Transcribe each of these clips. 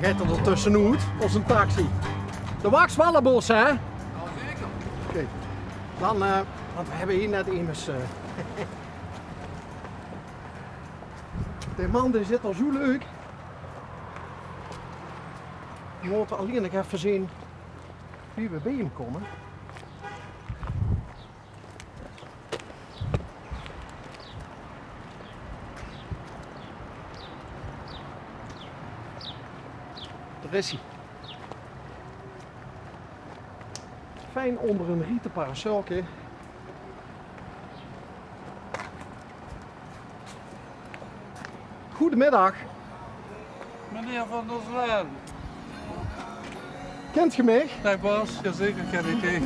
Dan gaat er tussenuit als een taxi. De Waxwallenbos, hè? Ja, zeker. Oké. Dan, want we hebben hier net immers... De man die zit al zo leuk. We moeten alleen nog even zien wie we bij hem komen. Daar is hij. Fijn onder een rieten parasolje. Goedemiddag. Meneer Van der Slaan. Kent je mij? Nee, Bas, jazeker ken ik je.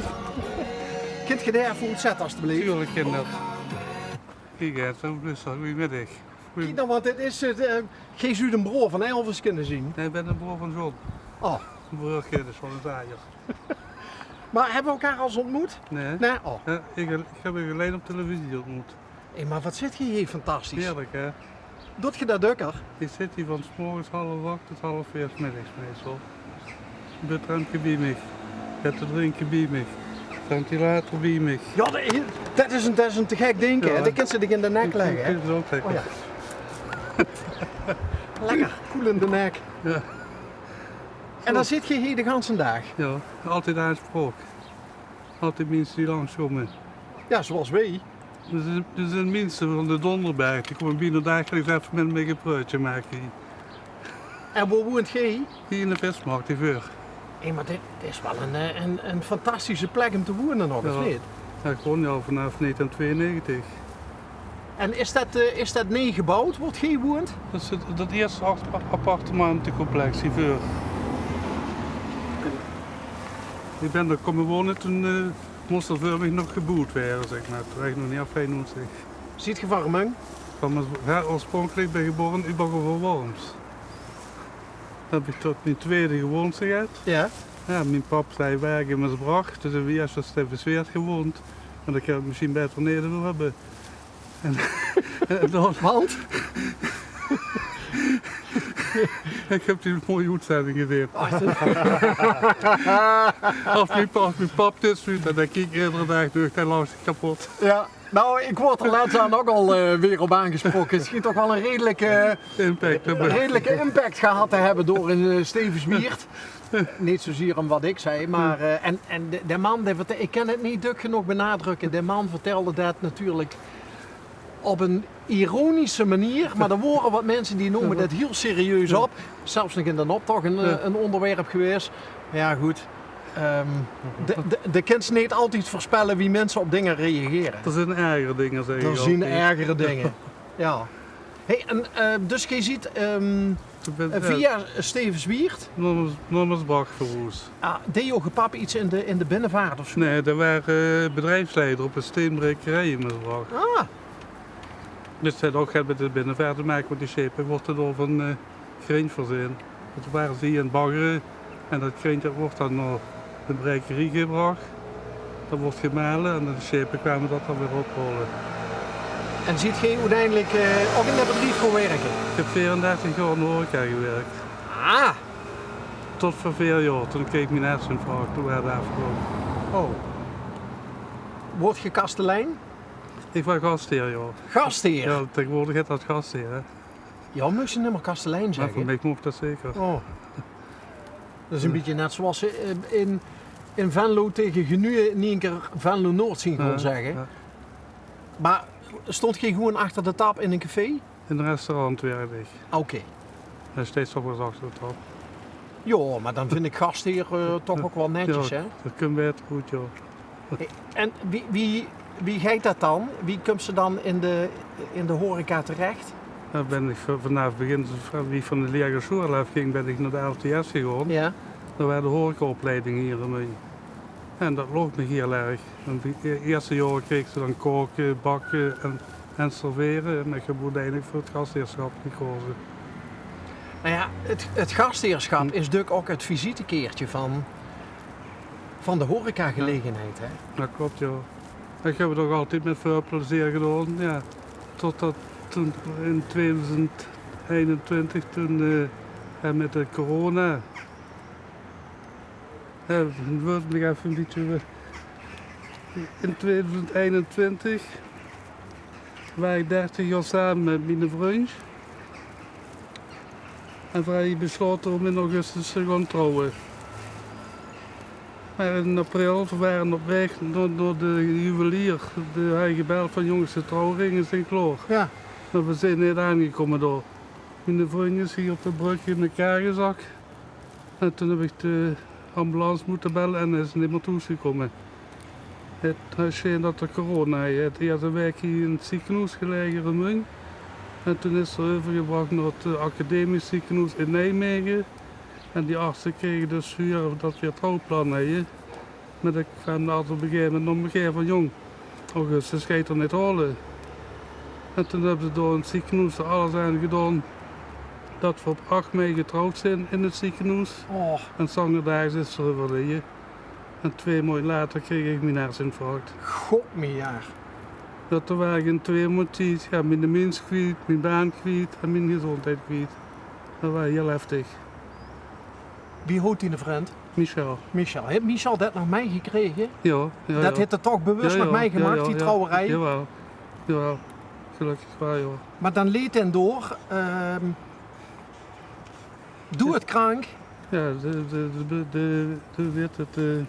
Kent je daar even zetten alstublieft? Tuurlijk ken dat. Kijk eens, zo is dat. Goedemiddag. Kijk dan, want dit is geen zuiden broer van Elvis kunnen zien. Nee, ik ben een broer van John. Oh, Een broertje dus van een zaaier. maar hebben we elkaar al eens ontmoet? Nee? Nee? Oh. Ja, ik heb je alleen op televisie ontmoet. Hé, maar wat zit je hier fantastisch. Heerlijk hè? Doet je dat dukker? Ik zit hier van 's morgens 3:30 tot 4:30 's middags meestal. Bedrankje bij mij. Het te drinken bij mij. Ventilator bij mij. Ja, dat is een te gek denken. Ja. Hè? Dat kan ze zich in de nek leggen. Hè? Dat is ook lekker. Oh ja. Lekker, koel in de nek. Ja. En dan zit je hier de ganse dag. Ja, altijd aansproken. Altijd mensen die langskomen. Ja, zoals wij. Er zijn mensen van de Donderberg, die komen binnen dagelijks even met me een praatje maken. En waar woont jij? Hier in de Vestmarkt, die Veur. Hé, maar dit is wel een fantastische plek om te wonen nog, of Ja. niet? Ja, ik woon al vanaf 1992. En is dat nee gebouwd, wordt geen woont? Dat is dat eerste appartementencomplex, die Veur. Ik ben er komen wonen toen moest er voor mij nog gebouwd werden, zeg maar. Toen was ik nog niet afheen zich. Ziet je warming? Van mijn oorspronkelijk ben geboren in Ubergen-Worms. Heb ik tot mijn tweede gewoond, zeg het. Ja. Ja, mijn pap zei werk in Maasbracht, dus heb ik eerst als Stevensweert gewoond. En dat kan ik misschien beter neder hebben. En dan, Want? ik heb die mooie uitzending gezien. Als mijn pap dit doet, dan denk ik iedere dag door, hij loopt kapot. Ja. Nou, ik word er laatst aan ook al weer op aangesproken. Het schijnt toch wel een redelijke impact gehad te hebben door een Stevenswiert. Niet zozeer om wat ik zei, maar de man, ik kan het niet druk genoeg benadrukken, de man vertelde dat natuurlijk op een ironische manier, maar er waren wat mensen die noemen dat heel serieus op. Zelfs nog in de optocht een onderwerp geweest. Ja goed, de kunt niet altijd voorspellen wie mensen op dingen reageren. Er zijn ergere dingen, zeg ik. Er zijn ergere dingen. Ja. Hey, dus je ziet via Stevenswiert, Nommersbach verwoest. deed je pap iets in de binnenvaart of zo? Nee, daar waren bedrijfsleider op een steenbrekerij in Nommersbach. Ah, Dus het ook met de binnenvaart te maken, want die schepen wordt door van green voorzien. Dus waren ze hier in het baggeren en dat greentje wordt dan naar de brekerie gebracht. Dat wordt gemalen en de schepen kwamen dat dan weer oprollen. en ziet je uiteindelijk ook in dat bedrijf gewoon werken? Ik heb 34 jaar in de horeca gewerkt. Ah, Tot voor 4 jaar, toen kreeg ik mijn herseninfarct, toen werd het afgelopen. oh. Word je kastelein? Ik was gastheer, ja. Gastheer? Ja, tegenwoordig heet dat gastheer, hè. Ja, moest je niet meer kastelein Maar voor zeggen? mij mocht dat zeker. Oh. Dat is een beetje net zoals ze in Venlo tegen Genue niet een keer Venlo Noord zien kon zeggen. Ja. Maar stond je gewoon achter de tap in een café? In een restaurant werkte ik. Oké. En steeds op was achter de top. Ja, maar dan vind ik gastheer toch ook wel netjes, Ja, hè? dat kunnen we het goed, joh. En wie gaat dat dan? Wie komt ze dan in de horeca terecht? Dan ben ik vanaf het begin, wie ik van de leergerschool af ging, ben ik naar de LTS gegaan. Ja. Daar waren de horecaopleidingen hier mee. En dat loopt me heel erg. En de eerste jaren kreeg ze dan koken, bakken en serveren. En ik heb uiteindelijk voor het gastheerschap gekozen. Nou ja, het gastheerschap is natuurlijk ook het visitekeertje van de horecagelegenheid, hè? Dat klopt, ja. Ik heb het ook altijd met veel plezier gedaan. Ja. Totdat toen in 2021, toen En met de corona. Het wordt nog even een beetje. In 2021 waren ik 30 jaar samen met mijn vriend. En wij besloten om in augustus te gaan trouwen. Maar in april we waren op weg door de juwelier. Hij gebeld van jongens, de trouwringen zijn klaar. Ja. Maar we zijn niet aangekomen daar. Mijn vriend is hier op de brug in elkaar gezakt. En toen heb ik de ambulance moeten bellen en hij is niet meer toegekomen. Het is geen dat er corona is. Hij had een week hier in het ziekenhuis gelegen in Mung. En toen is er overgebracht naar het academisch ziekenhuis in Nijmegen. En die artsen kregen dus hier dat we het trouwplan hebben. Maar ik kwam altijd op een gegeven moment nog een keer van jong. Augustus ga je er niet halen. En toen hebben ze door het ziekenhuis er alles aan gedaan dat we op 8 mei getrouwd zijn in het ziekenhuis. Oh, En zangerdags is er overleden. En 2 maanden later kreeg ik mijn herseninfarct. god mijn jaar. Dat er waren in 2 moties. Ja, mijn mens kwijt, mijn baan kwijt en mijn gezondheid kwijt. Dat was heel heftig. Wie houdt die een vriend? Michel. Michel. Heeft Michel dat nog meegekregen? Ja, ja. Dat heeft het toch bewust nog meegemaakt, die trouwerij? Jawel, jawel. Gelukkig wel, ja. Maar dan leed en door. Doe het krank. Ja, weet het. Ik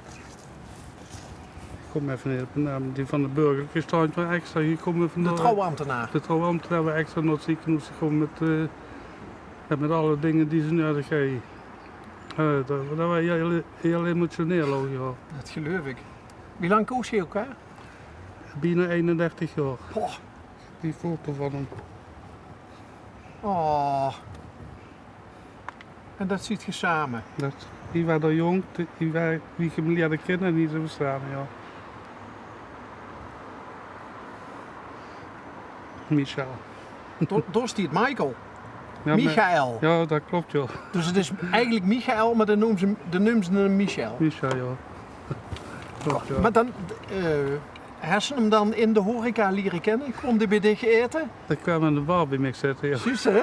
kom even niet op de naam. Die van de burgerlijke stand maar extra gekomen van De trouwambtenaar. De trouwambtenaar waren extra naar het ziekenhuis gekomen met alle dingen die ze nodig hebben. Dat was heel emotioneel ook, ja. Dat geloof ik. Wie lang koos je elkaar? Bijna 31 jaar. Oh. Die foto van hem. Oh. En dat ziet je samen. Die was er jong, wie ik hem leerde kennen, niet zo verstaan, ja. Michel. Dorst die het Michael. Ja, Michael. Ja, dat klopt, ja. Dus het is eigenlijk Michael, maar dan noemen ze hem Michel. Michel, ja. Klopt, ja. Maar dan, hebben ze hem dan in de horeca leren kennen? Kwam die bij dich eten? Dat kwam in de bar bij mij zitten, ja. Juist, hè?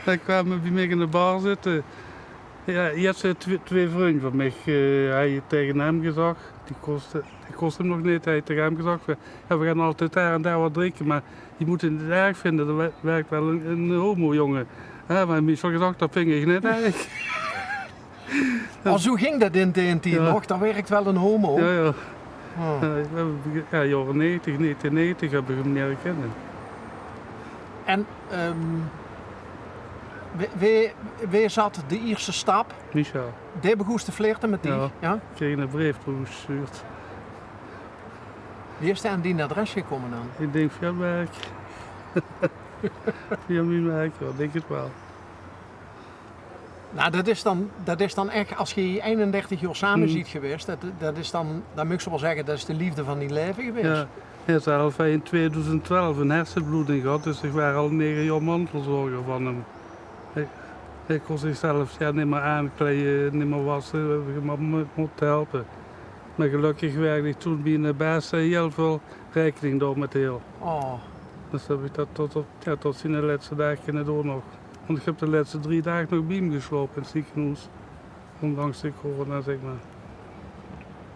Dat kwam bij mij in de bar zitten. Ja, eerst twee vrienden van mij, hij had tegen hem gezegd, die kost hem nog niet, hij had tegen hem gezegd, ja, we gaan altijd daar en daar wat drinken, maar je moet het niet erg vinden, dat werkt wel een homo jongen. Ja, maar Michel gezegd, dat vind ik niet erg. Al zo ging dat in TNT nog, dat werkt wel een homo. Ja, ja. Oh. Ja, jaren 1990 heb ik hem leren kennen. En wie zat de eerste stap? Michel. Die begon te flirten met die? Ja. Ik kreeg een brief toegestuurd. Wie is er aan die adres gekomen dan? Ik denk via werk. Via mijn werk, ja, denk het wel. Nou, dat is dan echt, als je 31 jaar samen ziet geweest, dat is dan mag ik zo wel zeggen, dat is de liefde van die leven geweest. Ja, hij had zelf in 2012 een hersenbloeding gehad, dus ik was al 9 jaar mantelzorger van hem. Hij kon zichzelf niet meer aankleden, niet meer wassen, maar moeten helpen. Maar gelukkig werkte ik toen bij een baas heel veel rekening door met heel. Oh. Dus heb ik dat tot in de laatste dagen kunnen doen nog. Want ik heb de laatste 3 dagen nog bij hem geslopen in het ziekenhuis. Ondanks de corona, zeg maar.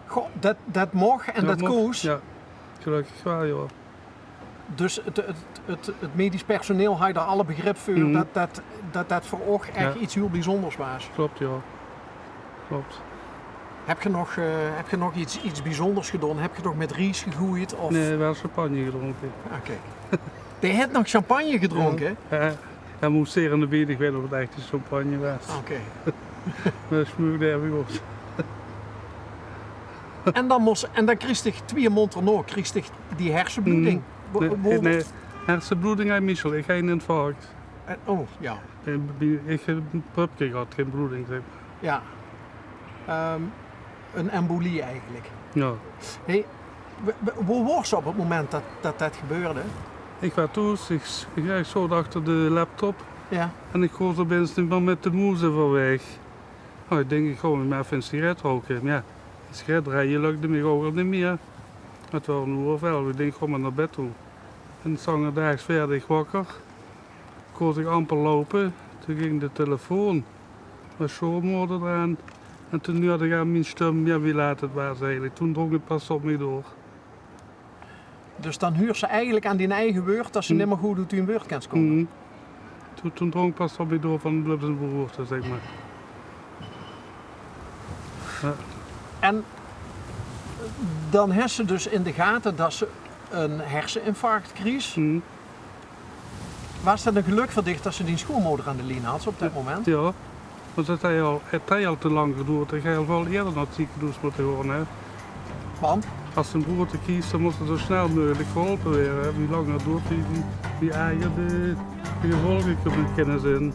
Goh, dat mocht en dat koos. Ja, gelukkig wel, ja. Dus het medisch personeel had daar alle begrip voor dat voor oog echt iets heel bijzonders was. Klopt, ja. Klopt. Heb je nog iets bijzonders gedaan? Heb je nog met Ries gegooid? Of? Nee, wel champagne gedronken. Oké. Je hebt nog champagne gedronken? Ja. Hij moest zeer aan de bier, ik weet of het echt een champagne was. Oké. Maar dat smoorde even goed. En dan kreeg je 2 maanden erna, kreeg je die hersenbloeding. Nee, hersenbloeding uit Michel, ik ga in infarct. Oh, ja. Ik heb een pupje gehad, geen bloeding, zeg maar. Ja. Een embolie eigenlijk. Ja. Hey, hoe was je op het moment dat gebeurde? Ik was thuis, ik zat achter de laptop Ja. en ik hoorde opeens iemand met de moezen van weg. Oh, ik denk, ik ga maar even een sigaret roken. Maar ja, een sigaret rijden lukte me ook niet meer. Het was een uur of 11, ik denk, ga maar naar bed toe. En zangerdags werd ik wakker. Ik kon ik amper lopen. Toen ging de telefoon, was schoonmoeder eraan. En toen hoorde ik aan mijn stem, ja, wie laat het was eigenlijk. Toen drong het pas op mij door. Dus dan huurt ze eigenlijk aan die eigen woord dat ze niet meer goed uit hun woord kan komen. Mhm. Toen drong pas op mij door van blijf zijn beroerte, zeg maar. Ja. En dan heeft ze dus in de gaten dat ze een herseninfarct kreeg. Mhm. Was het een geluk voor dich dat ze die schoonmoeder aan de lijn had op dat moment? Ja, want het heeft al te lang geduurd. Hij gaat wel eerder naar het ziekenhuis moeten gaan. Hè. Want? Als zijn broer te kiezen, dan moet het zo snel mogelijk geholpen worden. Hè. Wie langer duurt, die eigen de gevolgen kunnen zijn.